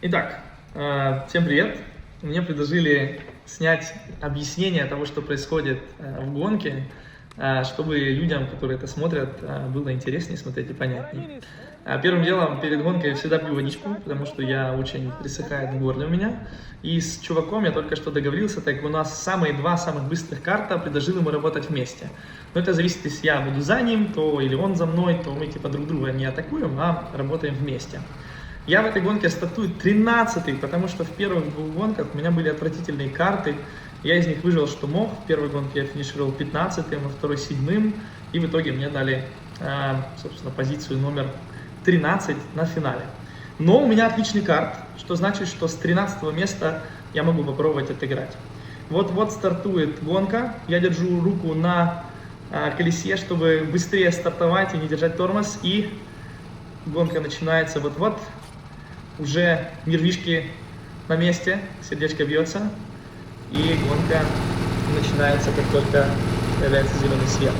Итак, всем привет! Мне предложили снять объяснение того, что происходит в гонке, чтобы людям, которые это смотрят, было интереснее смотреть и понятнее. Первым делом, перед гонкой я всегда пью водичку, потому что я очень присыхает в горле у меня. И с чуваком я только что договорился, так как у нас два самых быстрых карта, предложил ему работать вместе. Но это зависит, если я буду за ним, то или он за мной, то мы типа друг друга не атакуем, а работаем вместе. Я в этой гонке стартую 13-й, потому что в первых двух гонках у меня были отвратительные карты. Я из них выжил, что мог. В первой гонке я финишировал 15-м, во второй 7-м. И в итоге мне дали, собственно, позицию номер 13 на финале. Но у меня отличный карт, что значит, что с 13-го места я могу попробовать отыграть. Вот стартует гонка. Я держу руку на колесе, чтобы быстрее стартовать и не держать тормоз. И гонка начинается вот-вот. Уже нервишки на месте, сердечко бьется. И гонка начинается, как только появляется зеленый свет.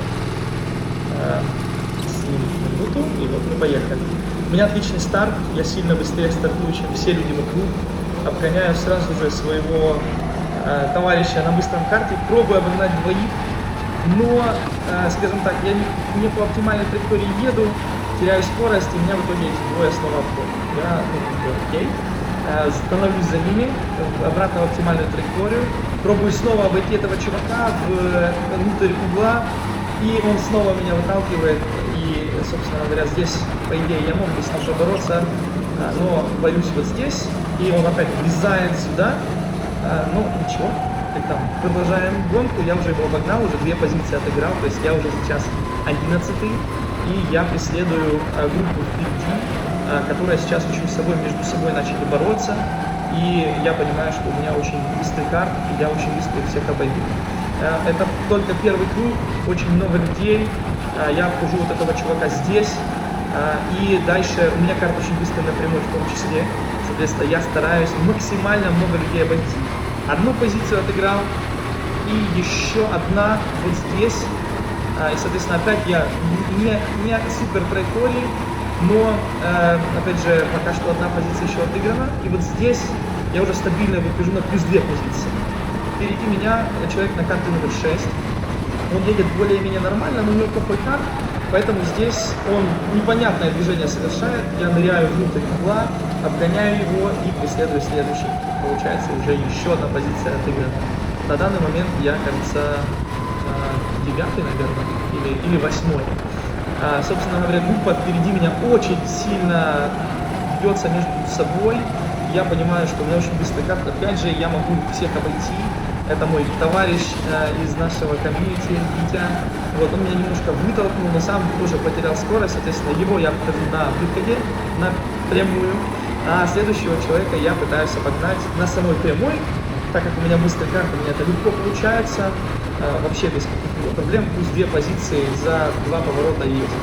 Минуту, и вот мы поехали. У меня отличный старт, я сильно быстрее стартую, чем все люди вокруг. Обгоняю сразу же своего товарища на быстром карте, пробую обогнать двоих, но, скажем так, я не по оптимальной траектории еду, теряю скорость, и меня в итоге эти двое снова обходят. Я, окей, становлюсь за ними, обратно в оптимальную траекторию, пробую снова обойти этого чувака внутрь угла, и он снова меня выталкивает, и, собственно говоря, здесь, по идее, я мог бы с ним же бороться, но борюсь вот здесь, и он опять влезает сюда, но ничего, продолжаем гонку, я уже его обогнал, уже 2 позиции отыграл, то есть я уже сейчас 11-й, и я преследую группу впереди, которая сейчас между собой начали бороться, и я понимаю, что у меня очень быстрый карт, и я очень быстро их всех обойду. Это только первый круг, очень много людей, я обхожу вот этого чувака здесь, и дальше у меня карта очень быстро напрямую в том числе, соответственно, я стараюсь максимально много людей обойти. Одну позицию отыграл, и еще одна вот здесь, и, соответственно, опять я не супер траектории, но, опять же, пока что одна позиция еще отыграна, и вот здесь я уже стабильно выхожу на плюс 2 позиции. Впереди меня человек на карте номер 6, он едет более-менее нормально, но у него плохой карт, поэтому здесь он непонятное движение совершает, я ныряю внутрь угла, обгоняю его и преследую следующий. Получается, уже еще одна позиция отыграна. На данный момент я, кажется, 9-й, наверное, или 8-й. Собственно говоря, группа впереди меня очень сильно бьется между собой. Я понимаю, что у меня очень быстрый карт. Опять же, я могу всех обойти. Это мой товарищ из нашего комьюнити, Витя. Вот, он меня немножко вытолкнул, но сам тоже потерял скорость. Соответственно, его я обхожу на выходе, на прямую. А следующего человека я пытаюсь обогнать на самой прямой. Так как у меня быстрая карта, у меня это легко получается. Вообще без каких-либо проблем. Плюс 2 позиции за 2 поворота есть.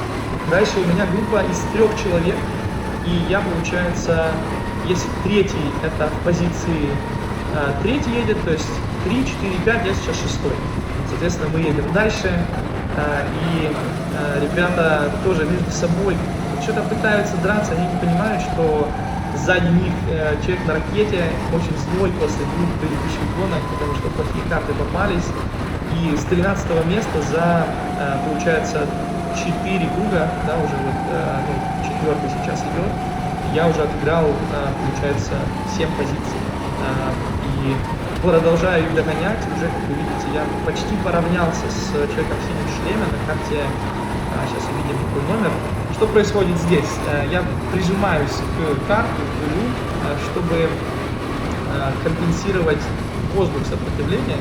Дальше у меня группа из 3 человек. И я, получается, если третий это в позиции третий едет, то есть 3, 4, 5, я сейчас 6-й. Соответственно, мы едем дальше. И ребята тоже между собой что-то пытаются драться, они не понимают, что сзади них человек на ракете, очень злой после 2 предыдущих гонок, потому что плохие карты попались. И с 13-го места за, получается, 4 круга, да, уже вот, 4-й сейчас идет, я уже отыграл, получается, 7 позиций. И продолжаю их догонять, уже, как вы видите, я почти поравнялся с человеком в синем шлеме на карте, сейчас увидим какой номер. Что происходит здесь? Я прижимаюсь к карте, к рулю, чтобы компенсировать воздух сопротивления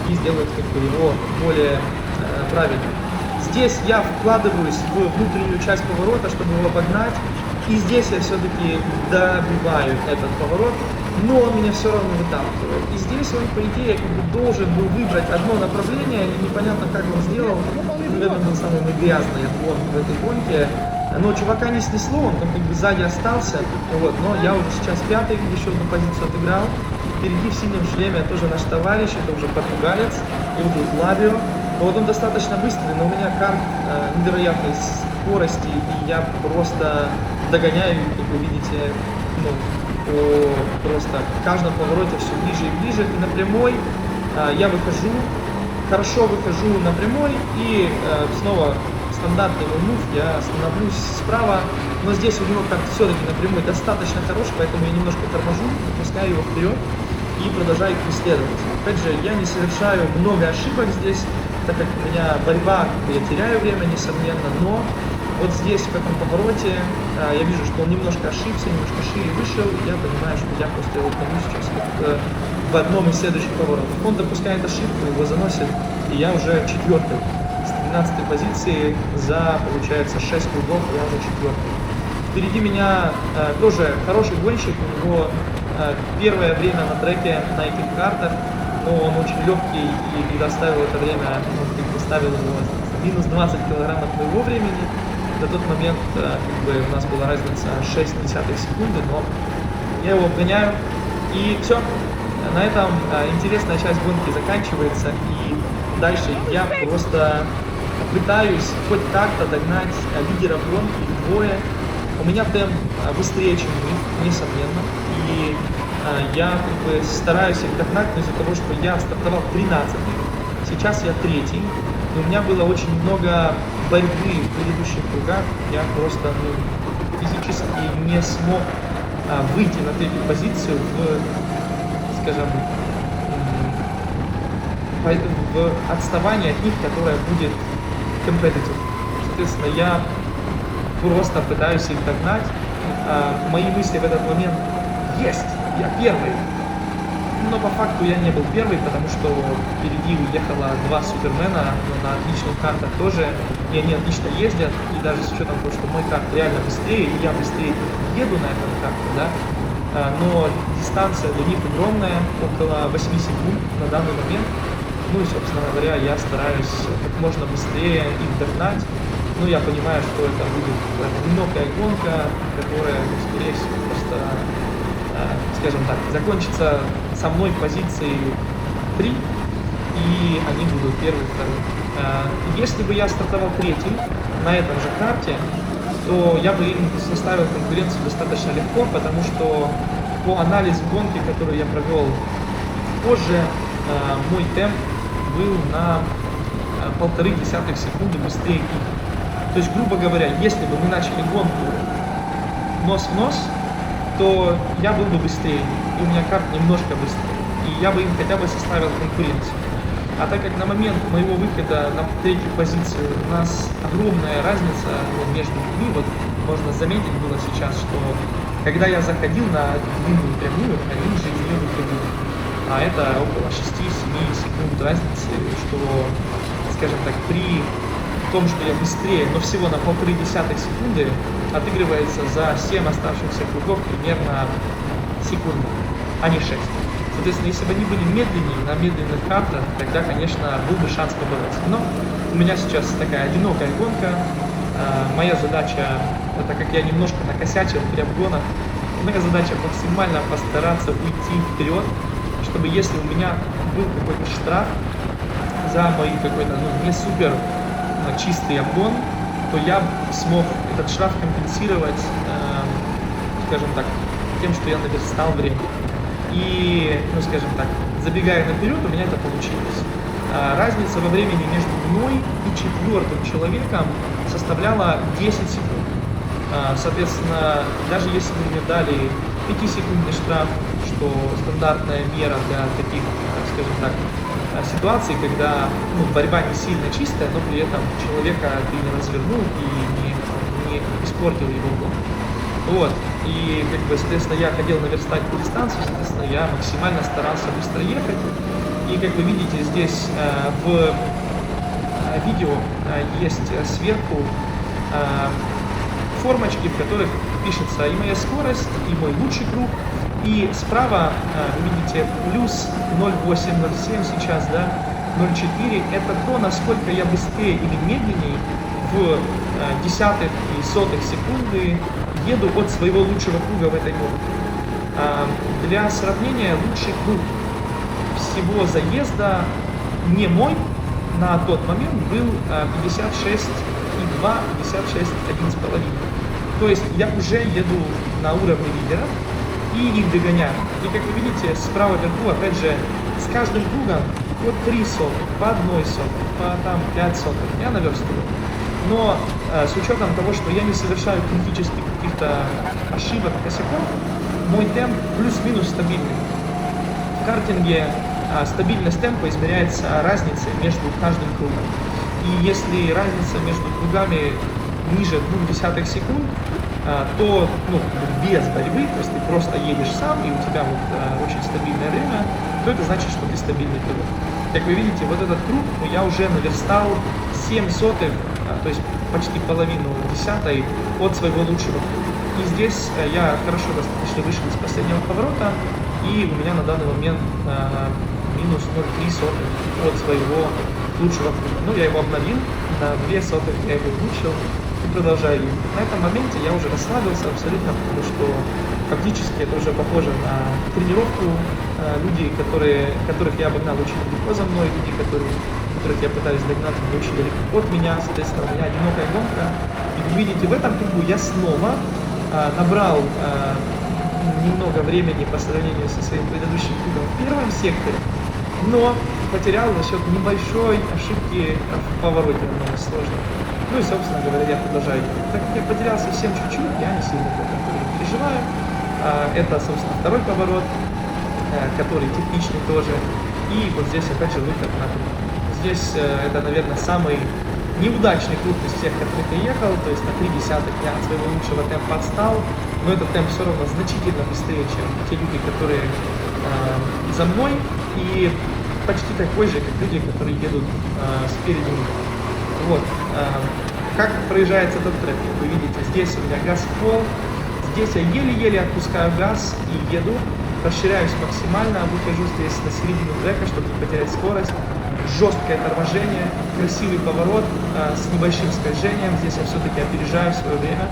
и сделать его более правильным. Здесь я вкладываюсь в внутреннюю часть поворота, чтобы его обогнать, и здесь я все-таки добиваю этот поворот, но он меня все равно выталкивает. И здесь он, по идее, как бы должен был выбрать одно направление, и непонятно, как он сделал. Наверное, был самый грязный отгон в этой гонке. Но чувака не снесло, он как бы сзади остался. Вот, но я уже сейчас 5-й, еще одну позицию отыграл. Впереди в синем шлеме тоже наш товарищ, это уже португалец, его зовут Лавио. Вот он достаточно быстрый, но у меня карт невероятной скорости, и я просто догоняю, как вы видите, ну, просто в каждом повороте все ближе и ближе. И на прямой я выхожу, хорошо выхожу на прямой и снова стандартный мув, я становлюсь справа, но здесь у него как все-таки на прямой достаточно хорош, поэтому я немножко торможу, выпускаю его вперед и продолжаю их преследовать. Опять же, я не совершаю много ошибок здесь, так как у меня борьба, я теряю время, несомненно, но вот здесь, в этом повороте, я вижу, что он немножко ошибся, немножко шире вышел, и я понимаю, что я просто его пойму сейчас в одном из следующих поворотов. Он допускает ошибку, его заносит, и я уже четвертый. С 13 позиции за, получается, 6 кругов я уже четвертый. Впереди меня тоже хороший гонщик, у него первое время на треке, на этих картах, но он очень легкий, и когда ставил это время, он ставил его минус 20 килограмм от моего времени. На тот момент у нас была разница 0,6 секунды, но я его обгоняю, и все. На этом интересная часть гонки заканчивается, и дальше я просто пытаюсь хоть как-то догнать лидеров гонки вдвое. У меня темп быстрее, чем у них, несомненно, и я стараюсь их догнать, но из-за того, что я стартовал 13-й, сейчас я 3-й, у меня было очень много борьбы в предыдущих кругах, я просто физически не смог выйти на третью позицию скажем, в отставании от них, которое будет competitive. Соответственно, я просто пытаюсь их догнать. Мои мысли в этот момент есть, я первый. Но по факту я не был первый, потому что впереди уехало два супермена, но на отличных картах тоже, и они отлично ездят, и даже с учетом того, что мой карт реально быстрее, и я быстрее еду на этом карте, да, но дистанция до них огромная, около 8 секунд на данный момент. Ну и, собственно говоря, я стараюсь как можно быстрее их догнать. Ну, я понимаю, что это будет одинокая гонка, которая, скорее всего, просто, скажем так, закончится со мной позиции 3, и они будут первый, второй. Если бы я стартовал третий на этом же карте, то я бы им составил конкуренцию достаточно легко, потому что по анализу гонки, которую я провел позже, мой темп был на 0,5 секунды быстрее их. То есть, грубо говоря, если бы мы начали гонку нос в нос, то я был бы быстрее, и у меня карт немножко быстрее, и я бы им хотя бы составил конкуренцию. А так как на момент моего выхода на третью позицию у нас огромная разница между людьми, вот можно заметить было сейчас, что когда я заходил на длинную прямую, они же из нее выходили. А это около 6-7 секунд разницы, что, скажем так, при том, что я быстрее, но всего на 0,5 секунды, отыгрывается за 7 оставшихся кругов примерно секунду, а не 6. Соответственно, если бы они были медленнее, на медленных картах, тогда, конечно, был бы шанс побороться. Но у меня сейчас такая одинокая гонка. Моя задача, так как я немножко накосячил при обгонах, моя задача максимально постараться уйти вперед, чтобы если у меня был какой-то штраф за мой какой-то не супер чистый обгон, то я смог этот штраф компенсировать, скажем так, тем, что я наверстал время. И, скажем так, забегая наперед, у меня это получилось. Разница во времени между мной и четвертым человеком составляла 10 секунд. Соответственно, даже если бы мне дали 5-секундный штраф, что стандартная мера для таких, скажем так, ситуаций, когда борьба не сильно чистая, но при этом человека ты не развернул и не испортил его гон. Вот. И, соответственно, я хотел наверстать дистанцию, соответственно, я максимально старался быстро ехать. И, как вы видите, здесь в видео есть сверху формочки, в которых пишется и моя скорость, и мой лучший круг. И справа вы видите плюс 0,807 сейчас, да, 0,4. Это то, насколько я быстрее или медленнее в десятых и сотых секунды еду от своего лучшего круга в этой гонке. Для сравнения, лучший круг всего заезда не мой на тот момент был 56,2, 56,1,5. То есть я уже еду на уровне лидера и их догоняю. И как вы видите, справа вверху, опять же, с каждым кругом по 3 сотых, по 1 сотых, по там 5 сотых я наверстываю. Но с учетом того, что я не совершаю критических каких-то ошибок, косяков, мой темп плюс-минус стабильный. В картинге стабильность темпа измеряется разницей между каждым кругом. И если разница между кругами ниже 0,2 секунд, то без борьбы, то есть ты просто едешь сам, и у тебя очень стабильное время, то это значит, что ты стабильный пилот. Как вы видите, вот этот круг я уже наверстал 7 сотых, то есть почти половину десятой от своего лучшего круга. И здесь я хорошо достаточно вышел из последнего поворота, и у меня на данный момент минус 0,3 сотых от своего лучшего круга. Ну, я его обновил, на 2 сотых я его улучшил и продолжаю ездить. На этом моменте я уже расслабился абсолютно, потому что фактически это уже похоже на тренировку. Люди, которых я обогнал очень далеко за мной, люди, которых я пытаюсь догнать, очень далеко от меня, соответственно, у меня одинокая гонка. И вы видите, в этом кругу я снова набрал немного времени по сравнению со своим предыдущим кругом в первом секторе, но потерял за счет небольшой ошибки в повороте, намного сложно. Ну и, собственно говоря, я продолжаю. Так как я потерял совсем чуть-чуть, я не сильно по этому переживаю. Это, собственно, второй поворот, который техничный тоже. И вот здесь опять же выход на круг. Здесь это, наверное, самый неудачный круг из всех, который я ехал, то есть на 0,3 я от своего лучшего темпа отстал, но этот темп все равно значительно быстрее, чем те люди, которые за мной, и почти такой же, как люди, которые едут спереди меня. Вот. Как проезжается этот трек, вы видите, здесь у меня газ в пол, здесь я еле-еле отпускаю газ и еду, расширяюсь максимально, выхожу здесь на середину трека, чтобы не потерять скорость. Жесткое торможение, красивый поворот с небольшим скольжением. Здесь я все-таки опережаю свое время.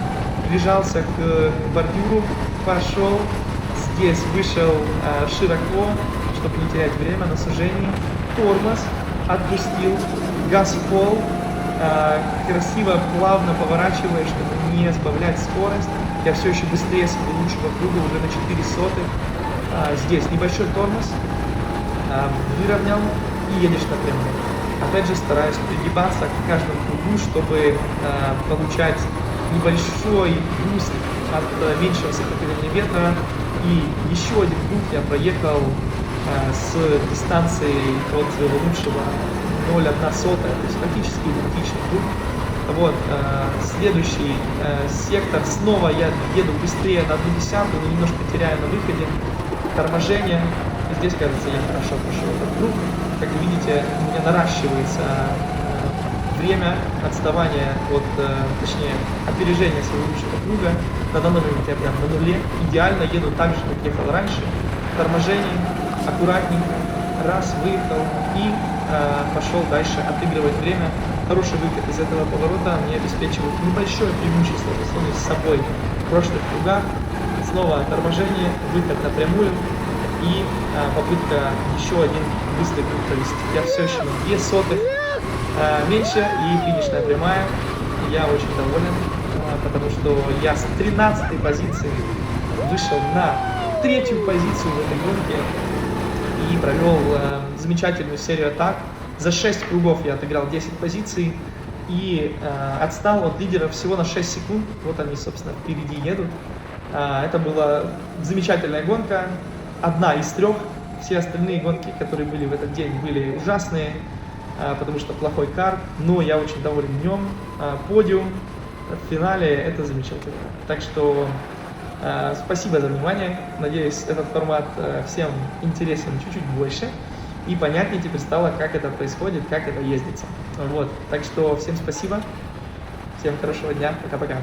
Прижался к бордюру, пошел. Здесь вышел широко, чтобы не терять время на сужении. Тормоз, отпустил, газ в пол. Красиво, плавно поворачивая, чтобы не сбавлять скорость. Я все еще быстрее своего лучшего круга, уже на 4 сотых. Здесь небольшой тормоз, выровнял и едешь напрямую. Опять же стараюсь пригибаться к каждому кругу, чтобы получать небольшой буст от меньшего сопротивления ветра. И еще один круг я проехал с дистанцией от своего лучшего 0,1 сотая, то есть практически идентичный круг. Вот, следующий сектор, снова я еду быстрее на 0,1, но немножко теряю на выходе, торможение. И здесь, кажется, я хорошо прошел этот круг. Как вы видите, у меня наращивается время отставания от, точнее, опережения своего лучшего круга. На данный момент я прям на нуле. Идеально еду так же, как ехал раньше. Торможение, аккуратненько, раз, выехал и пошел дальше отыгрывать время. Хороший выход из этого поворота мне обеспечивает небольшое преимущество по сравнению с собой в прошлых кругах. Снова торможение, выход напрямую и попытка еще один быстрый круг провести. Я все еще на 2 сотых меньше и финишная прямая. Я очень доволен, потому что я с 13-й позиции вышел на 3-ю позицию в этой гонке и провел замечательную серию атак. За 6 кругов я отыграл 10 позиций и отстал от лидера всего на 6 секунд. Вот они, собственно, впереди едут. Это была замечательная гонка, одна из 3. Все остальные гонки, которые были в этот день, были ужасные, потому что плохой карт, но я очень доволен днем. Подиум в финале — это замечательно. Так что спасибо за внимание. Надеюсь, этот формат всем интересен чуть-чуть больше и понятнее теперь стало, как это происходит, как это ездится. Вот. Так что всем спасибо, всем хорошего дня, пока-пока.